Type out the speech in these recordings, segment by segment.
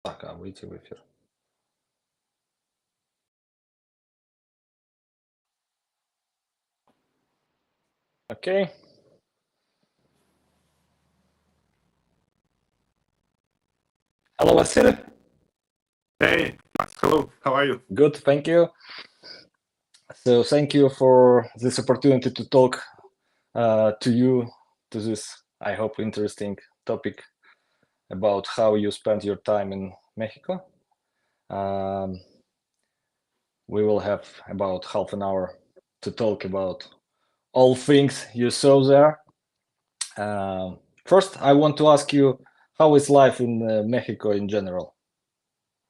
Так, выйти в эфир. Okay. Hello, Vasile. Hey, Max, hello, how are you? Good, thank you. So thank you for this opportunity to talk to this, I hope, interesting topic about how you spend your time in Mexico. We will have about half an hour to talk about all things you saw there. First, I want to ask you, how is life in Mexico in general?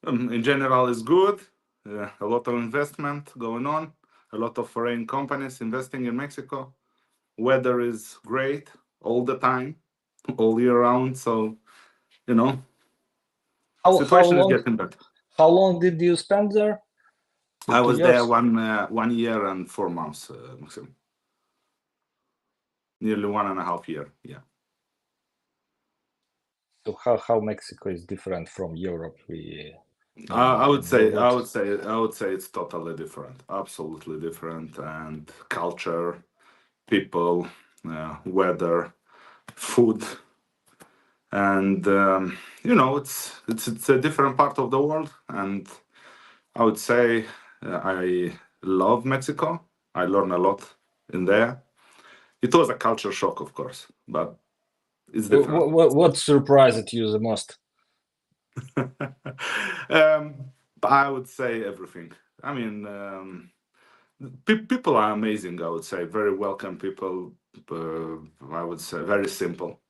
In general, it's good. A lot of investment going on. A lot of foreign companies investing in Mexico. Weather is great all the time, all year round. So, you know, How situation is long? getting better. How long did you spend there? I 2 was years? there 1 year and 4 months, Maksym. Nearly 1.5 years. Yeah. So how Mexico is different from Europe? I would say what- it's totally different, absolutely different, and culture, people, weather, food, and it's a different part of the world. And I would say I love Mexico. I learned a lot in there. It was a culture shock, of course, but it's different. What surprised you the most? I would say everything. I mean, people are amazing. I would say very welcome people. I would say very simple,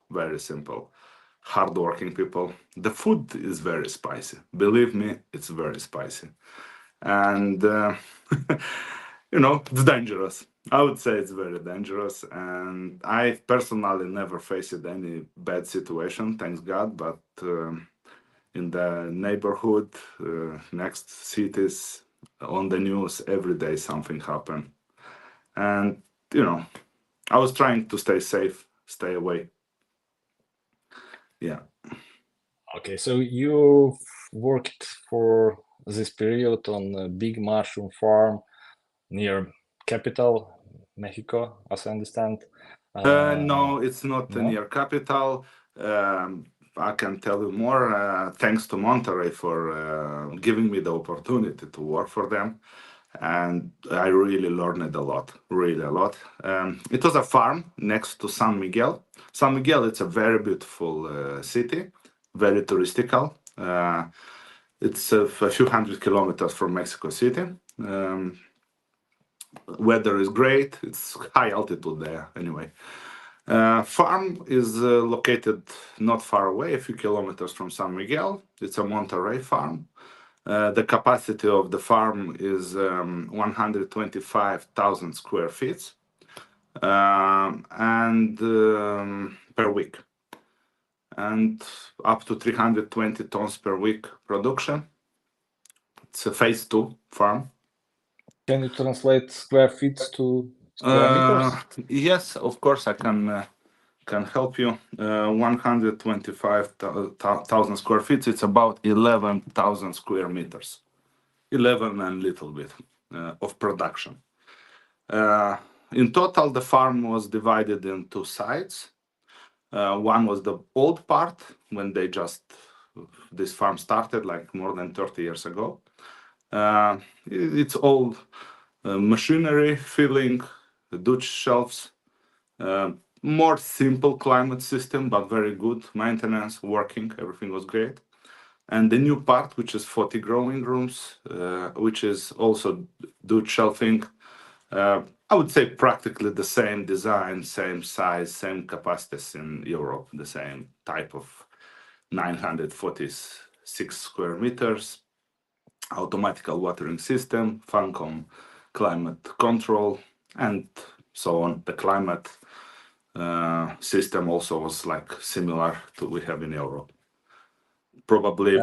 hardworking people. The food is very spicy. Believe me, it's very spicy, and it's dangerous. I would say it's very dangerous, and I personally never faced any bad situation, thanks God. But in the neighborhood, next cities, on the news, every day something happened. And, I was trying to stay safe, stay away. Yeah. Okay, so you worked for this period on a big mushroom farm near capital, Mexico, as I understand. No, it's not No? near capital. I can tell you more. Thanks to Monterey for giving me the opportunity to work for them. And I really learned a lot, really a lot. It was a farm next to San Miguel. San Miguel, it's a very beautiful city, very touristical. It's a few hundred kilometers from Mexico City. Weather is great. It's high altitude there, anyway. Farm is located not far away, a few kilometers from San Miguel. It's a Monterey farm. The capacity of the farm is 125,000 square feet, and per week, and up to 320 tons per week production. It's a phase 2 farm. Can you translate square feet to square meters? Yes, of course I can help you. 125,000 square feet. It's about 11,000 square meters. 11 and little bit of production. In total, the farm was divided in 2 sides. One was the old part when this farm started like more than 30 years ago. It's old machinery, filling, Dutch shelves, more simple climate system, but very good maintenance, working, everything was great. And the new part, which is 40 growing rooms, which is also Dutch shelving, I would say practically the same design, same size, same capacities in Europe, the same type of 946 square meters, automatical watering system, Funcom climate control, and so on. The climate system also was like similar to we have in Europe. Probably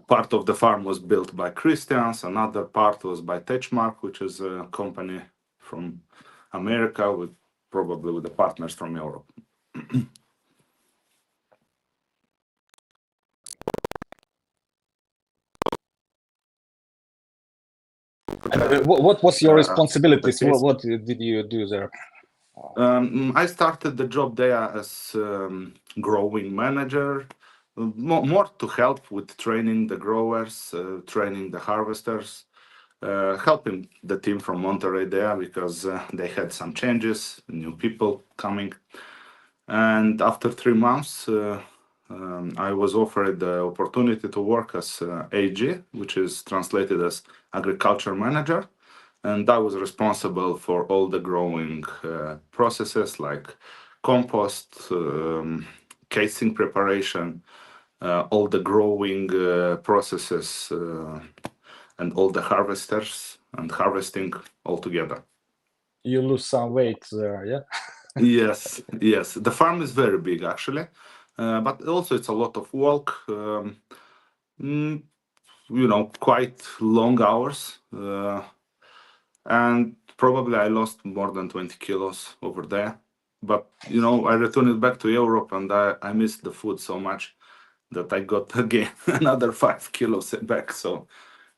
part of the farm was built by Christians, another part was by Techmark, which is a company from America probably with the partners from Europe. What was your responsibilities? What did you do there? I started the job there as growing manager, more to help with training the growers, training the harvesters, helping the team from Monterey there because they had some changes, new people coming. And after 3 months, I was offered the opportunity to work as AG, which is translated as agriculture manager. And I was responsible for all the growing processes like compost, casing preparation, all the growing processes, and all the harvesters and harvesting all together. You lose some weight there, yeah? Yes, yes. The farm is very big, actually, but also it's a lot of work. Quite long hours, and probably I lost more than 20 kilos over there. But I returned back to Europe, and I missed the food so much that I got again another 5 kilos back. So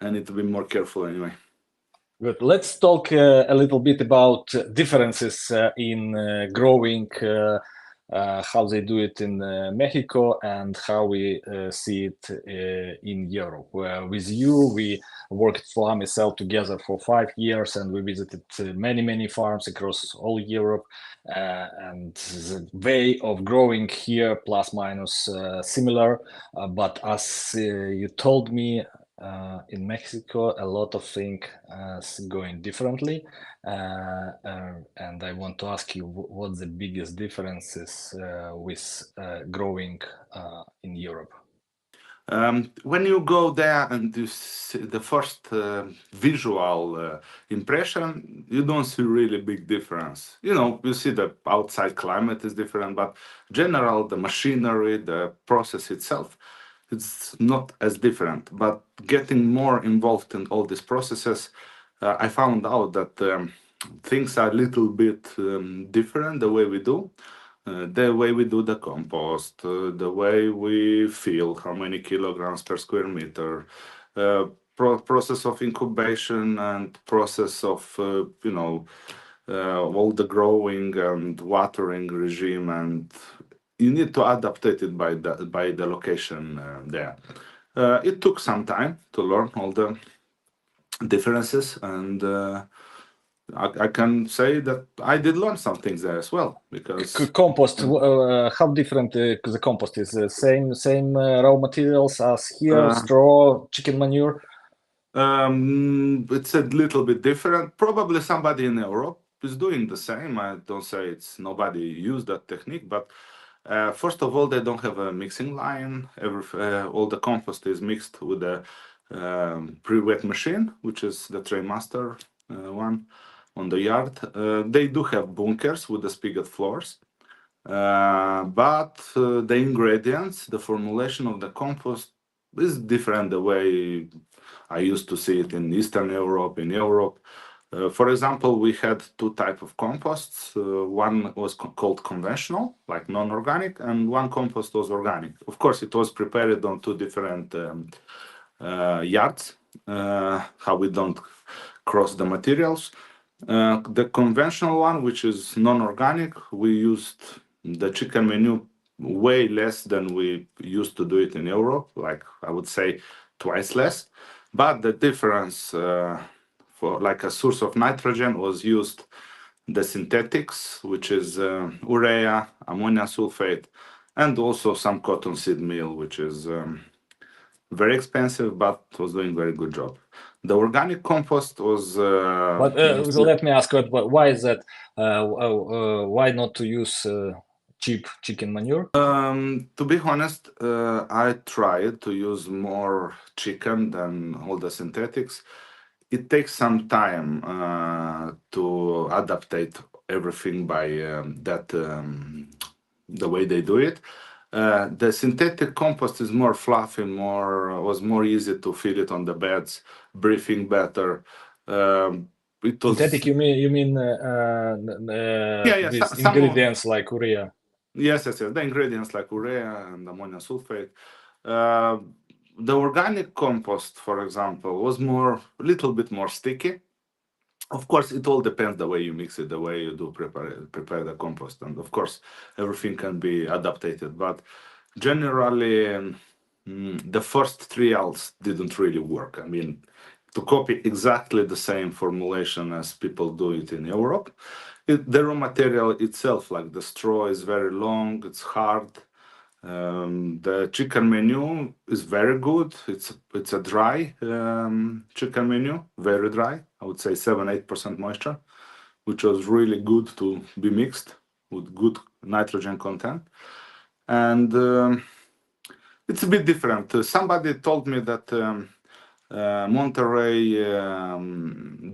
I need to be more careful anyway. Good. Let's talk a little bit about differences in growing, how they do it in Mexico and how we see it in Europe. With you, we worked for AMICEL together for 5 years, and we visited many farms across all Europe. And the way of growing here, plus minus similar, but as you told me, in Mexico, a lot of things going differently, and I want to ask you what the biggest differences with growing in Europe. When you go there and you see the first visual impression, you don't see really big difference. You see the outside climate is different, but general, the machinery, the process itself, it's not as different. But getting more involved in all these processes, I found out that things are a little bit different the way we do. The way we do the compost, the way we fill, how many kilograms per square meter, process of incubation and process of, all the growing and watering regime, and you need to adapt it by the location there. It took some time to learn all the differences, and I can say that I did learn some things there as well, because compost. How different the compost is? Same raw materials as here, straw, chicken manure. It's a little bit different. Probably somebody in Europe is doing the same. I don't say it's nobody used that technique, but first of all, they don't have a mixing line. All the compost is mixed with a pre-wet machine, which is the Trainmaster one on the yard. They do have bunkers with the spigot floors, but the ingredients, the formulation of the compost is different the way I used to see it in Eastern Europe, in Europe. For example, we had two types of composts. One was called conventional, like non-organic, and one compost was organic. Of course, it was prepared on two different yards, how we don't cross the materials. The conventional one, which is non-organic, we used the chicken manure way less than we used to do it in Europe, like I would say twice less. But the difference for like a source of nitrogen was used the synthetics, which is urea, ammonia sulfate, and also some cottonseed meal, which is very expensive, but was doing very good job. The organic compost was. Let me ask, why is that? Why not to use cheap chicken manure? To be honest, I tried to use more chicken than all the synthetics. It takes some time to adaptate everything by the way they do it. The synthetic compost is more fluffy, was more easy to fill it on the beds, breathing better. It was synthetic. You mean these ingredients like urea? Yes. The ingredients like urea and ammonia sulfate. the organic compost, for example, was a little bit more sticky. Of course, it all depends the way you mix it, the way you do prepare the compost, and of course, everything can be adapted. But generally, the first trials didn't really work. I mean, to copy exactly the same formulation as people do it in Europe, the raw material itself, like the straw, is very long, it's hard. The chicken menu is very good. It's a dry chicken menu, very dry. I would say 7-8% moisture, which was really good to be mixed with good nitrogen content. And it's a bit different. Somebody told me that Monterey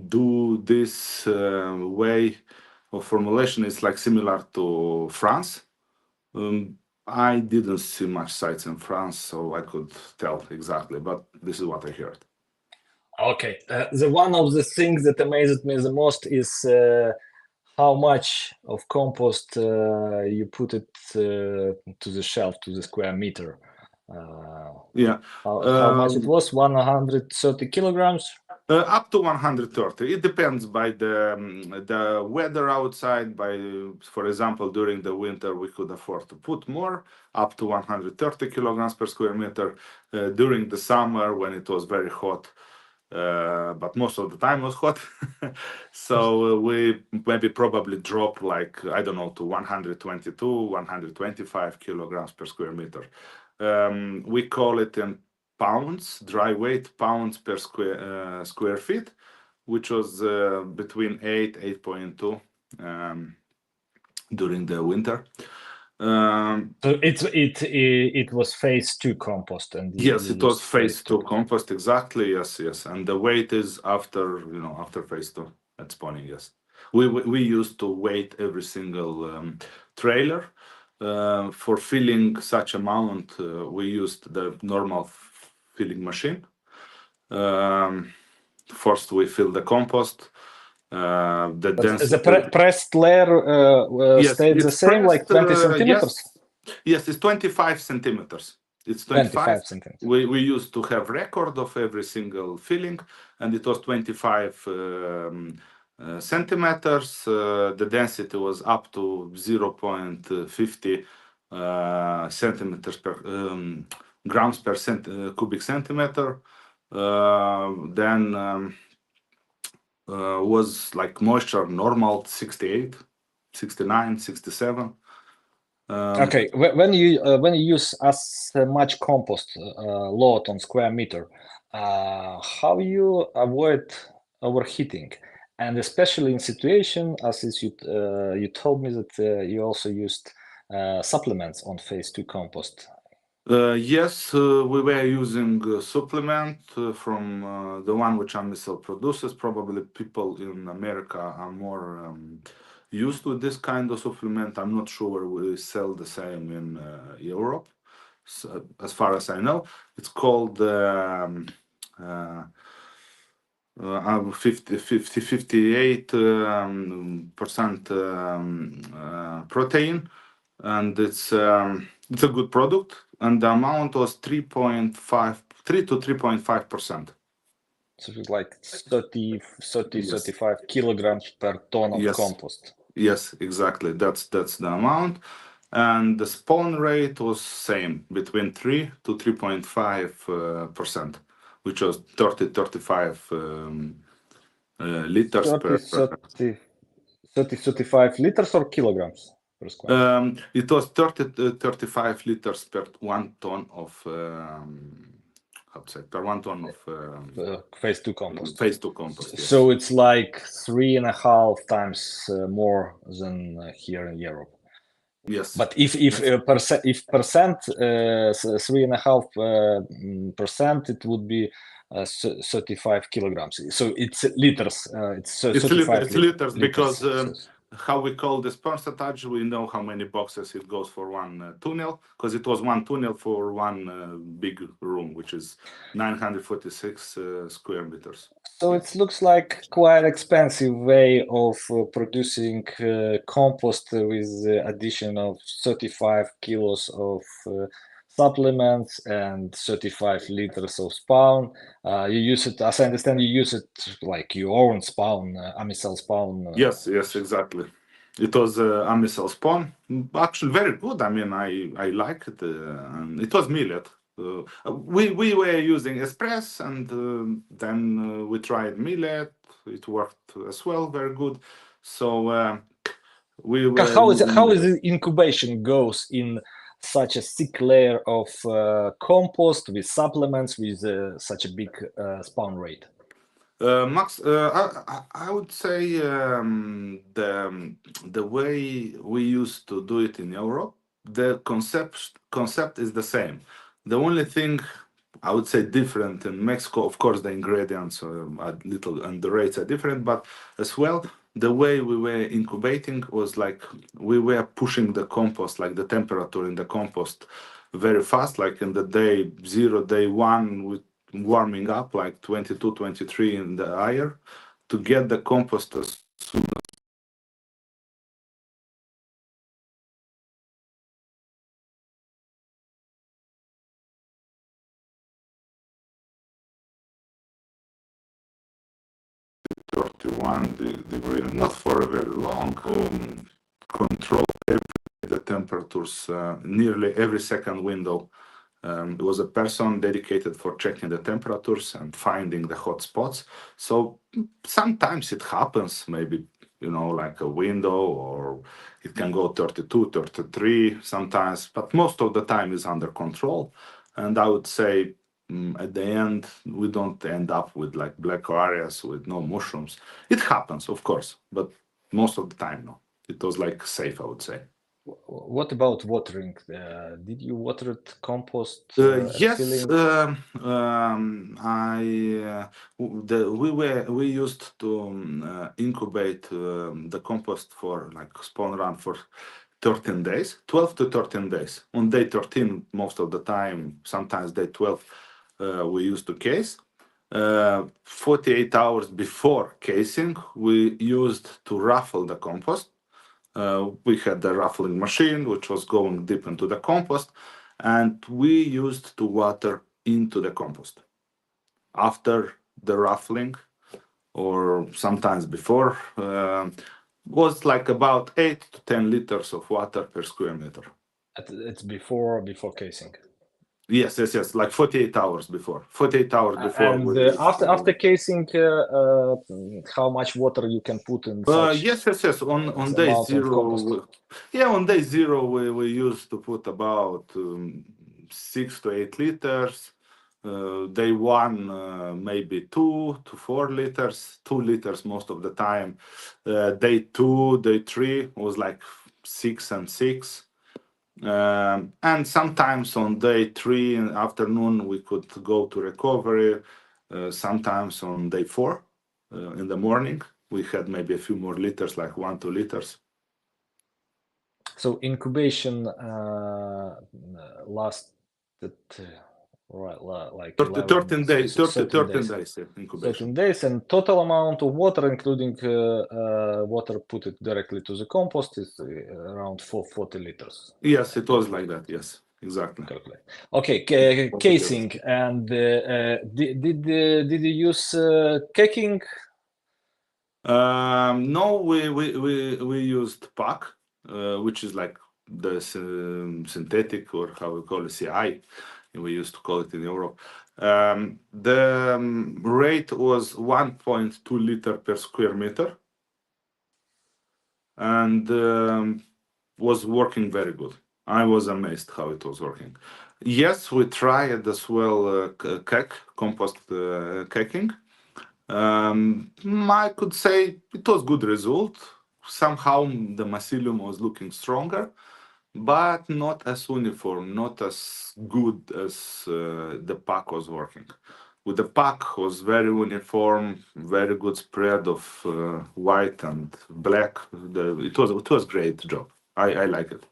do this way of formulation is like similar to France. I didn't see much sites in France, so I could tell exactly, but this is what I heard. Okay, the one of the things that amazed me the most is how much of compost you put it to the shelf, to the square meter. Yeah. How much it was? 130 kilograms? Up to 130. It depends by the weather outside. For example, during the winter, we could afford to put more, up to 130 kilograms per square meter. During the summer, when it was very hot, but most of the time was hot, so we probably drop like, I don't know, to 122, 125 kilograms per square meter. We call it in pounds, dry weight pounds per square feet, which was between 8.2 during the winter. So it was phase 2 compost, and yes, it was phase 2 compost, exactly. Yes, and the weight is after phase 2 at spawning. Yes, we used to weight every single trailer. For filling such amount, we used the normal filling machine. First, we fill the compost. The pressed layer yes, stayed the same, like 20 centimeters? Yes, it's 25 centimeters. It's 25 centimeters. We used to have record of every single filling, and it was 25 centimeters. The density was up to 0.50 centimeters per grams per cubic centimeter. Then was like moisture normal 68, 69, 67. Okay, when you use as much compost load on square meter, how you avoid overheating? And especially in situation as is you told me that you also used supplements on phase 2 compost. Yes, we were using supplement from the one which Amisel produces. Probably people in America are more used to this kind of supplement. I'm not sure we sell the same in Europe. So, as far as I know, it's called 58% protein, and it's a good product. And the amount was 3 to 3.5%. So it's like 30, Yes. 35 kilograms per ton of Yes. compost. Yes, exactly. That's the amount. And the spawn rate was same, between 3 to 3.5%, which was 35 liters 35 liters or kilograms per square? It was 35 liters per 1 ton of per 1 ton of phase 2 compost. Phase 2 compost. Yes. So it's like 3.5 times more than here in Europe. Yes. But if percent 3.5%, it would be 35 kilograms. So it's liters. It's 35 liters because how we call this percentage, we know how many boxes it goes for one tunnel, because it was one tunnel for one big room, which is 946 square meters. So it looks like quite expensive way of producing compost with the addition of 35 kilos of supplements and 35 liters of spawn. You use it, as I understand, you use it like your own spawn, Amicel spawn. Yes, exactly. It was Amicel spawn. Actually, very good. I mean, I like it. And it was millet. We were using Express, and then we tried millet. It worked as well, very good. So we were How is using how is millet. the incubation goes in such a thick layer of compost with supplements with such a big spawn rate? Max, I would say the way we used to do it in Europe, the concept is the same. The only thing I would say different in Mexico, of course, the ingredients are little and the rates are different, but as well, the way we were incubating was like we were pushing the compost, like the temperature in the compost, very fast. Like in the day zero, day one, with warming up like 22, 23 in the air to get the compost as soon as 31 degrees, not for a very long. Control the temperatures nearly every second window. It was a person dedicated for checking the temperatures and finding the hot spots. So sometimes it happens, maybe, like a window, or it can go 32, 33 sometimes, but most of the time is under control. And I would say at the end, we don't end up with like black areas with no mushrooms. It happens, of course, but most of the time, no. It was like safe, I would say. What about watering? Did you water it compost at Yes, filling? we used to incubate the compost for like spawn run for 13 days, 12 to 13 days. On day 13, most of the time, sometimes day 12, we used to case. 48 hours before casing, we used to raffle the compost. We had the raffling machine, which was going deep into the compost, and we used to water into the compost. After the raffling, or sometimes before, was like about 8 to 10 liters of water per square meter. It's before casing. Yes, like 48 hours before. 48 hours before. And after casing, how much water you can put in such Yes. On day amount of compost? zero, on day zero, we used to put about 6 to 8 liters. Day one, maybe 2 to 4 liters, 2 liters most of the time. Day two, day three was like 6 and 6. And sometimes on day three in the afternoon, we could go to recovery. Sometimes on day four in the morning, we had maybe a few more liters, like 1, 2 liters. So incubation lasted like 13 days, 13 13 days. days 13 incubation. days, and total amount of water, including water put it directly to the compost, is around 40 liters. Yes, it was like that. Yes, exactly. Calculate. Okay, casing. And did you use caking? No, we used PAC, which is like the synthetic, or how we call it, CI. We used to call it in Europe. The rate was 1.2 liter per square meter, and was working very good. I was amazed how it was working. Yes, we tried as well compost caking. I could say it was good result. Somehow the mycelium was looking stronger, but not as uniform, not as good as the pack was working. With the pack was very uniform, very good spread of white and black. It was great job. I like it,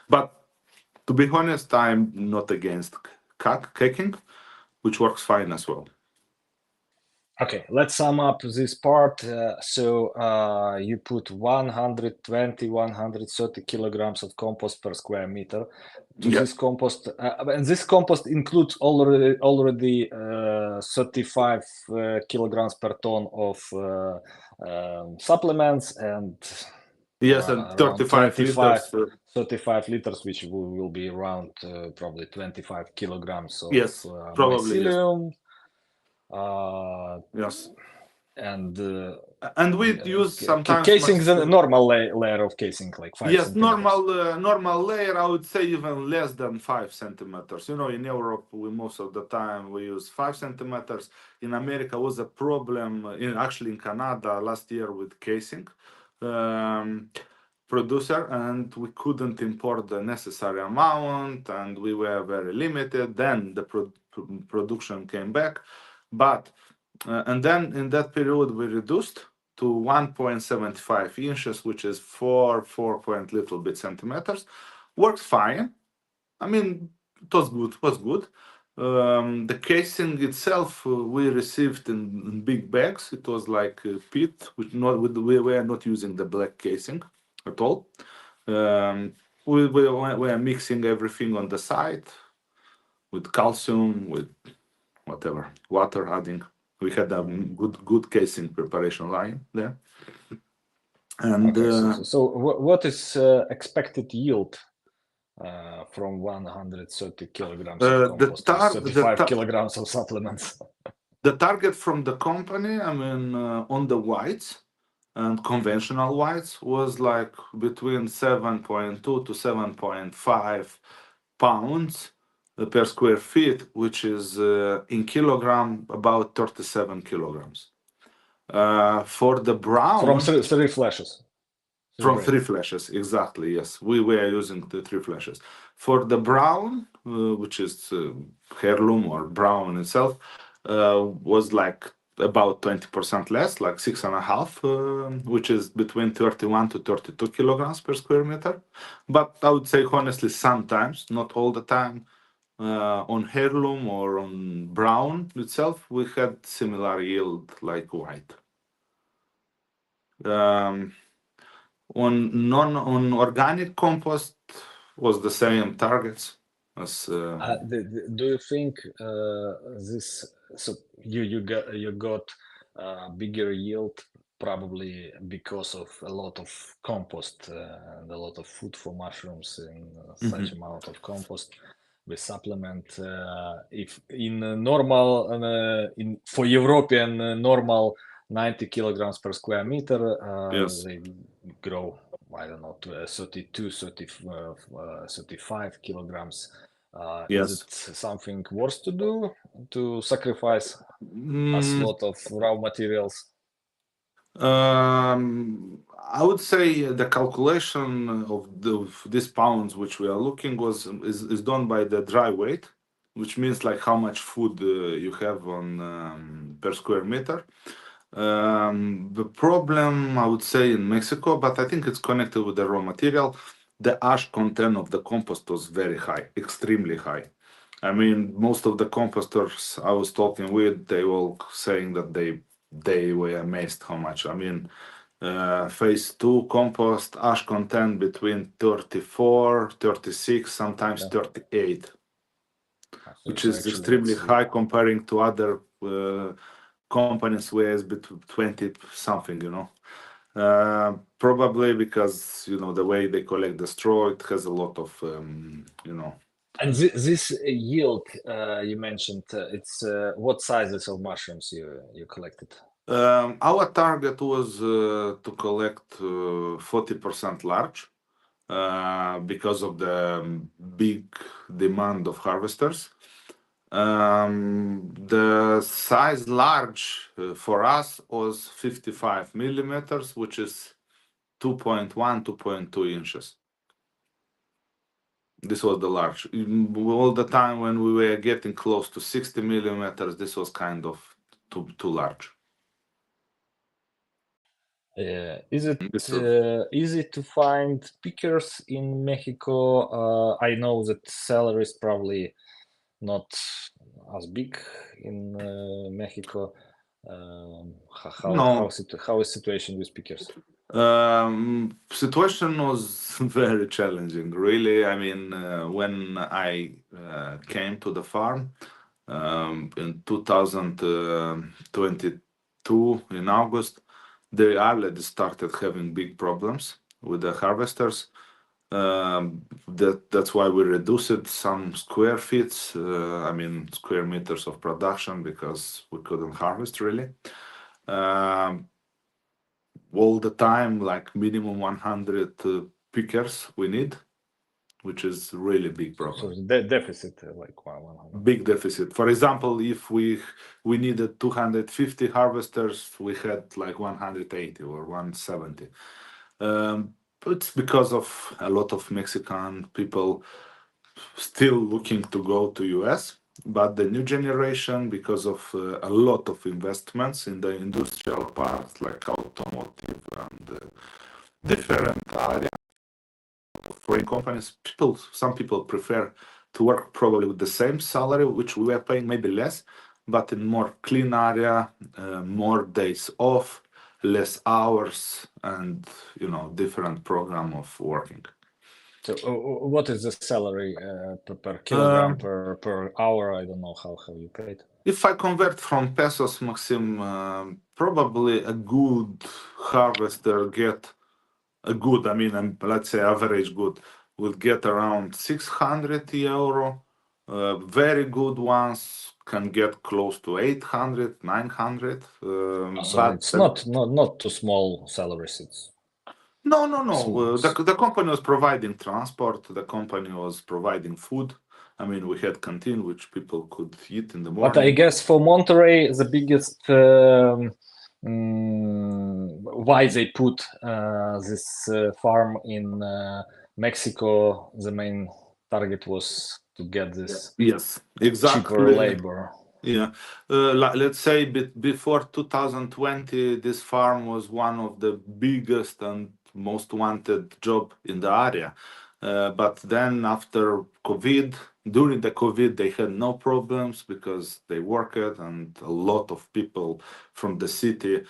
but to be honest, I'm not against caking, which works fine as well. Okay, let's sum up this part. So you put 120, 130 kilograms of compost per square meter to Yeah. this compost. And this compost includes already 35 kilograms per ton of supplements and Yes, and around 35 liters. 35 liters, which will be around probably 25 kilograms of Yes, probably yes. mycelium. Yes. And And we use sometimes casing is a normal layer of casing, like 5 yes, centimeters. normal layer. I would say even less than 5 centimeters. You know, in Europe, we most of the time we use 5 centimeters. In America, was a problem. Actually in Canada last year with casing producer, and we couldn't import the necessary amount, and we were very limited. Then the production came back, but and then in that period we reduced to 1.75 inches, which is 4 point little bit centimeters. Works fine. I mean, it was good. Was good. The casing itself we received in big bags. It was like peat, which we were not using the black casing at all. We were mixing everything on the side with calcium, with whatever water adding. We had a good casing preparation line there. And Okay, so what is expected yield from 130 kilograms of compost with 35 kilograms of supplements? The target from the company, I mean, on the whites and conventional whites was like between 7.2 to 7.5 pounds per square feet, which is in kilogram about 37 kilograms. For the brown, From three flashes. from three flashes, exactly. Yes, we were using the three flashes. For the brown, which is heirloom or brown itself, was like about 20% less, like 6.5, which is between 31 to 32 kilograms per square meter. But I would say honestly, sometimes, not all the time, on heirloom or on brown itself, we had similar yield like white. On organic compost was the same targets as. Do you think this? So you got bigger yield probably because of a lot of compost and a lot of food for mushrooms in such amount of compost with supplement. If in normal for European normal 90 kilograms per square meter, Yes. they grow, I don't know, 32, 35 kilograms. Is Yes. it something worse to do, to sacrifice as Mm, lot of raw materials? I would say the calculation of these pounds which we are looking is done by the dry weight, which means like how much food you have on per square meter. The problem I would say in Mexico, but I think it's connected with the raw material. The ash content of the compost was very high, extremely high. I mean, most of the composters I was talking with, they were saying that they were amazed how much. I mean, phase 2 compost ash content between 34, 36, sometimes Yeah. 38, which So is actually extremely high comparing to other companies where it's between 20 something, you know. Probably because, you know, the way they collect the straw, it has a lot of, you know. And this yield you mentioned, it's what sizes of mushrooms you collected? Our target was to collect 40% large because of the big demand of harvesters. The size large for us was 55 millimeters, which is 2.1, 2.2 inches. This was the large. All the time when we were getting close to 60 millimeters, this was kind of too large. Is it easy to find pickers in Mexico? I know that salary is probably not as big in Mexico. How is situation with pickers? Situation was very challenging, really. I mean, when I came to the farm in 2022 in August, they already started having big problems with the harvesters. That's why we reduced some square feet, square meters of production, because we couldn't harvest really. All the time, like minimum 100 pickers we need, which is really big problem. So the deficit, like 100. Big deficit. For example, if we needed 250 harvesters, we had like 180 or 170. It's because of a lot of Mexican people still looking to go to US, but the new generation, because of a lot of investments in the industrial parts like automotive and different areas, foreign companies, some people prefer to work probably with the same salary, which we were paying, maybe less, but in more clean area, more days off, less hours, and different program of working. So what is the salary per kilogram per hour? I don't know how you pay it. If I convert from pesos, Maxim, probably a good harvester get a good, let's say average good, will get around 600 euro. Very good ones can get close to 800, 900. So But it's not too small salaries. It's no. The company was providing transport. The company was providing food. I mean, we had canteen which people could eat in the morning. But I guess for Monterey, the biggest why they put this farm in Mexico, the main target was to get this cheaper labor. Yeah, let's say before 2020, this farm was one of the biggest and most wanted job in the area. But then after COVID, during the COVID, they had no problems because they worked, and a lot of people from the city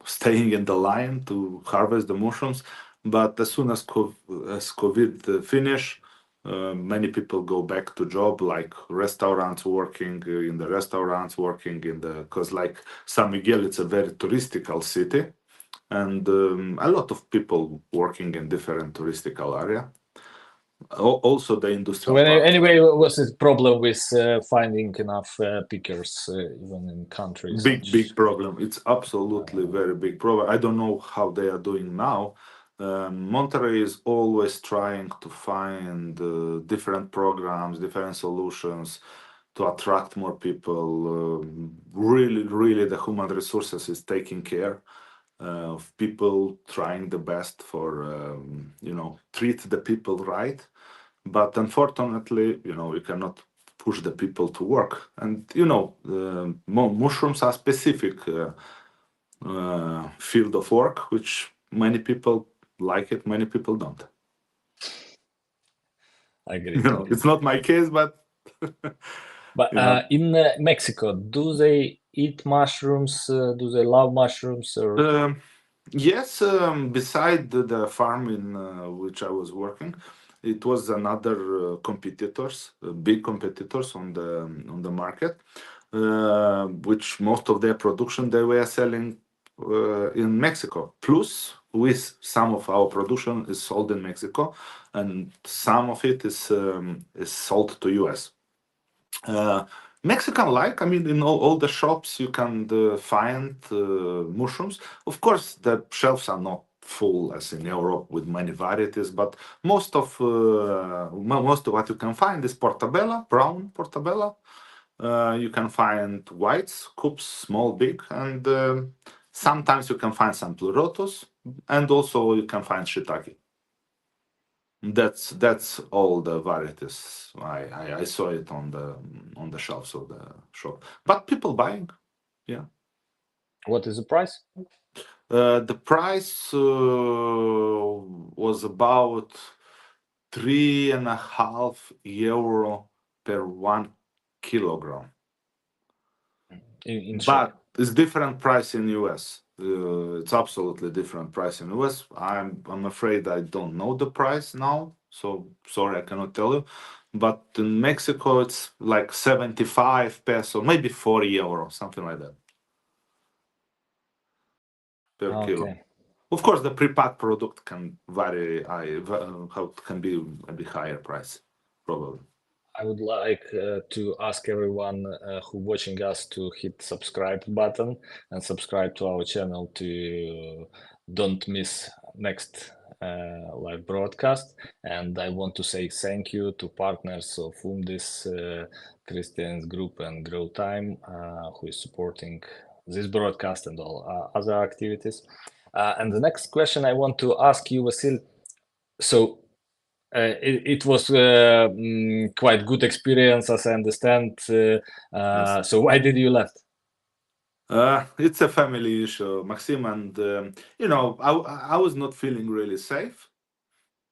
staying in the line to harvest the mushrooms. But as soon as COVID finished, many people go back to job, like restaurants, working in the restaurants, working in the, because like San Miguel, it's a very touristical city, and a lot of people working in different touristical area. Also the industrial. So anyway, was this problem with finding enough pickers even in countries? Big problem. It's absolutely very big problem. I don't know how they are doing now. Monterey is always trying to find different programs, different solutions to attract more people. Really, the human resources is taking care of people, trying the best for treat the people right. But unfortunately, you cannot push the people to work. And mushrooms are specific field of work, which many people like it, many people don't. I agree. It's not my case, but in Mexico, do they eat mushrooms? Do they love mushrooms? Or yes, beside the farm in which I was working, it was another competitors, big competitors on the market, which most of their production they were selling in Mexico. Plus, with some of our production is sold in Mexico, and some of it is sold to US. Mexican in all the shops you can find mushrooms. Of course, the shelves are not full as in Europe with many varieties, but most of what you can find is portabella, brown portabella. You can find whites, cups, small, big, and sometimes you can find some pleurotus, and also you can find shiitake. That's all the varieties. I saw it on the shelves of the shop, but people buying. Yeah. What is the price? The price was about €3.5 per 1 kilogram. in but it's different price in US. It's absolutely different price in US. I'm afraid I don't know the price now, so sorry I cannot tell you. But in Mexico it's like 75 peso, maybe 40 euro, something like that per kilo. Okay. Of course, the pre-packed product can vary. How can be a bit higher price, probably. I would like to ask everyone who watching us to hit subscribe button and subscribe to our channel to don't miss next live broadcast. And I want to say thank you to partners of UMDIS, Christian's Group and Grow Time, who is supporting this broadcast and all other activities. And the next question I want to ask you, Vasile. So it was quite good experience, as I understand. Yes. So why did you left? It's a family issue, Maxim, and I was not feeling really safe.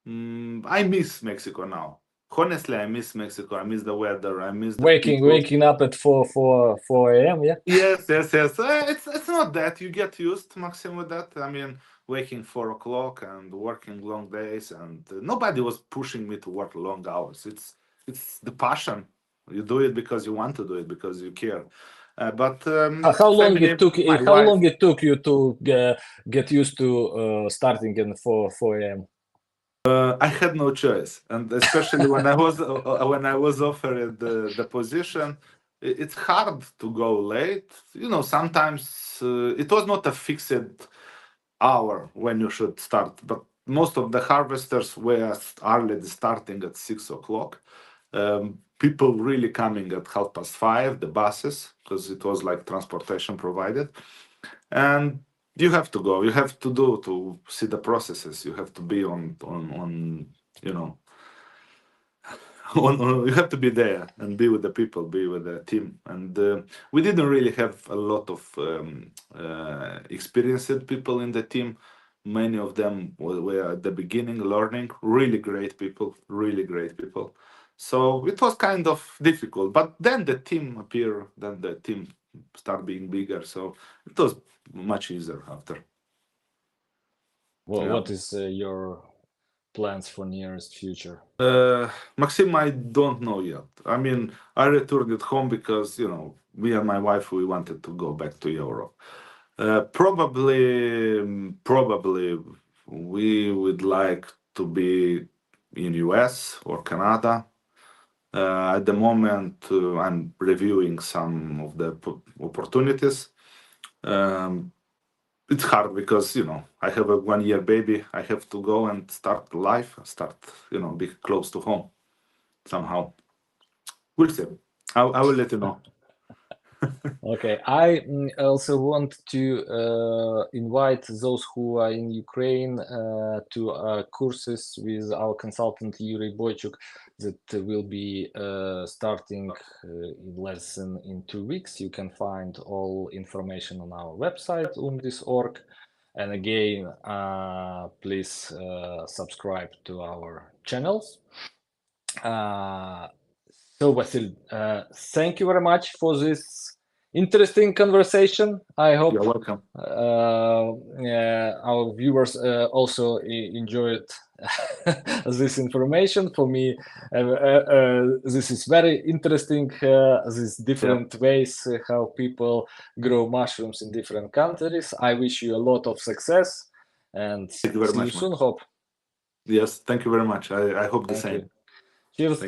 I miss Mexico now. Honestly, I miss Mexico. I miss the weather. I miss the people. Waking up at 4 a.m. Yeah. Yes. It's not that you get used, Maxim, with that. I mean, waking 4 o'clock and working long days, and nobody was pushing me to work long hours. It's the passion. You do it because you want to do it because you care. But How long family, it took? my How wife. long it took you to get used to starting in 4 a.m.? I had no choice, and especially when I was offered the position, it's hard to go late. Sometimes it was not a fixed hour when you should start, but most of the harvesters were early starting at 6 o'clock. People really coming at 5:30, the buses, because it was like transportation provided, and you have to go. You have to do to see the processes. You have to be on you know you have to be there and be with the people, be with the team. And we didn't really have a lot of experienced people in the team. Many of them were at the beginning learning. Really great people, really great people. So it was kind of difficult, but then the team appeared, then the team started being bigger. So it was much easier after. What is your plans for nearest future? Maxim, I don't know yet. I mean, I returned at home because, me and my wife, we wanted to go back to Europe. Probably we would like to be in US or Canada. At the moment, I'm reviewing some of the opportunities. It's hard because I have a 1 year baby. I have to go and start life, be close to home somehow. We'll see. I will let you know. Okay, I also want to invite those who are in Ukraine to courses with our consultant Yuri Boychuk that will be starting in 2 weeks. You can find all information on our website, umdis.org. And again, please subscribe to our channels. So, Vasile, thank you very much for this interesting conversation. I hope You're welcome. our viewers also enjoyed this information. For me, this is very interesting. These different ways how people grow mushrooms in different countries. I wish you a lot of success and Thank you very see you much, soon. Mike. Hope. Yes, thank you very much. I hope the Thank same. you. Cheers. Thank